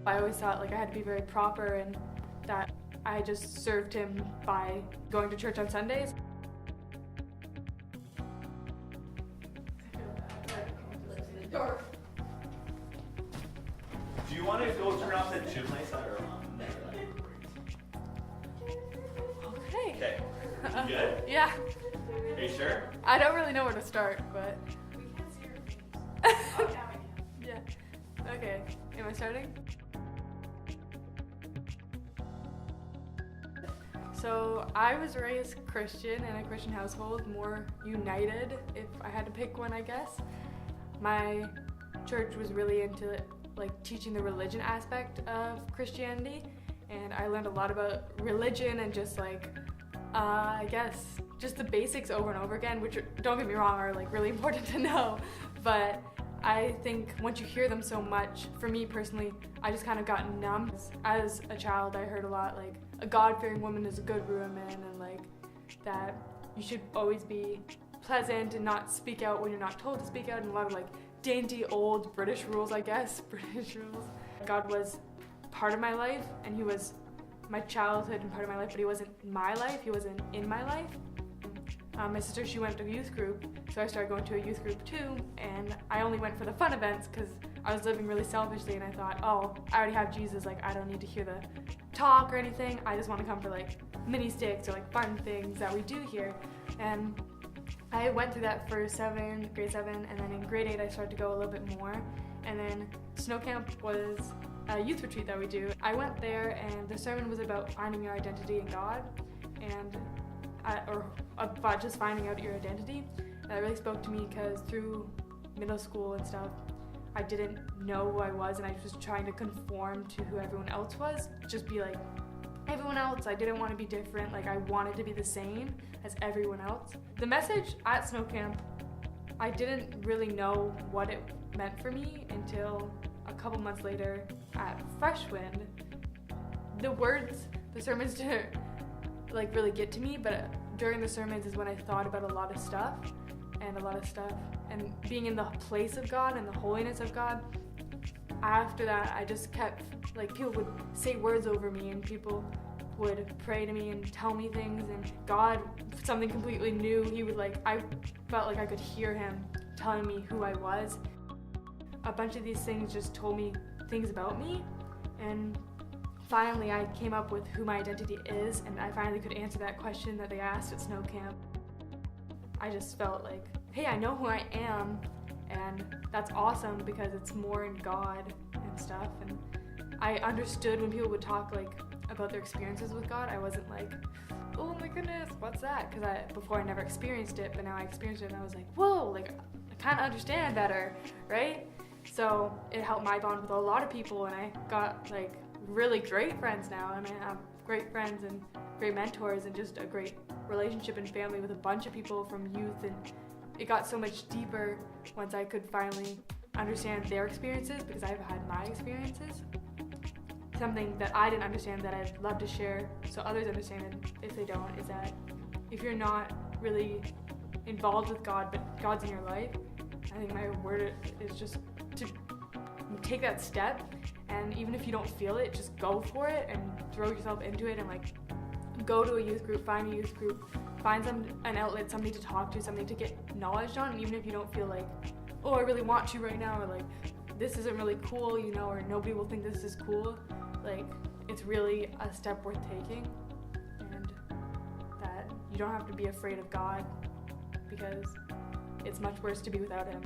I always thought like I had to be very proper and that I just served him by going to church on Sundays. Do you want to go turn off the gym lights or Okay. Okay. You good? Yeah. Are you sure? I don't really know where to start, but We can't see your face. Oh, now we can. yeah. Okay. Am I starting? So I was raised Christian in a Christian household, more united if I had to pick one, I guess. My church was really into like teaching the religion aspect of Christianity, and I learned a lot about religion and just like I guess just the basics over and over again, which don't get me wrong are like really important to know, but I think once you hear them so much, for me personally, I just kind of got numb. As a child, I heard a lot like a God-fearing woman is a good woman, and like that you should always be pleasant and not speak out when you're not told to speak out, and a lot of like dainty old British rules, I guess. British rules. God was part of my life, and he was my childhood and part of my life, but he wasn't my life, he wasn't in my life. My sister, she went to a youth group, so I started going to a youth group too, and I only went for the fun events because I was living really selfishly, and I thought, oh, I already have Jesus, like I don't need to hear the talk or anything, I just want to come for like mini sticks or like fun things that we do here. And I went through that for grade 7, and then in grade 8 I started to go a little bit more, and then snow camp was a youth retreat that we do. I went there, and the sermon was about finding your identity in God, and or about just finding out your identity. And that really spoke to me because through middle school and stuff, I didn't know who I was, and I was trying to conform to who everyone else was, just be like everyone else. I didn't want to be different, like I wanted to be the same as everyone else. The message at snow camp, I didn't really know what it meant for me until a couple months later at Fresh Wind. The words, the sermons didn't like really get to me, but during the sermons is when I thought about a lot of stuff, and being in the place of God and the holiness of God. After that, I just kept, like, people would say words over me, and people would pray to me and tell me things, and God, something completely new, he would like, I felt like I could hear him telling me who I was. A bunch of these things just told me things about me, and finally I came up with who my identity is, and I finally could answer that question that they asked at snow camp. I just felt like, hey, I know who I am, and that's awesome because it's more in God and stuff. And I understood when people would talk like about their experiences with God. I wasn't like, oh my goodness, what's that? Because before I never experienced it, but now I experienced it, and I was like, whoa, like I kind of understand better, right? So it helped my bond with a lot of people, and I got like really great friends now, and I have great friends and great mentors and just a great relationship and family with a bunch of people from youth, and it got so much deeper once I could finally understand their experiences, because I've had my experiences. Something that I didn't understand that I'd love to share so others understand it if they don't, is that if you're not really involved with God but God's in your life, I think my word is just to take that step, and even if you don't feel it, just go for it and throw yourself into it, and like go to a youth group, find a youth group, find an outlet, somebody to talk to, something to get knowledge on. And even if you don't feel like, oh, I really want to right now, or like this isn't really cool, you know, or nobody will think this is cool, like it's really a step worth taking, and that you don't have to be afraid of God, because it's much worse to be without him.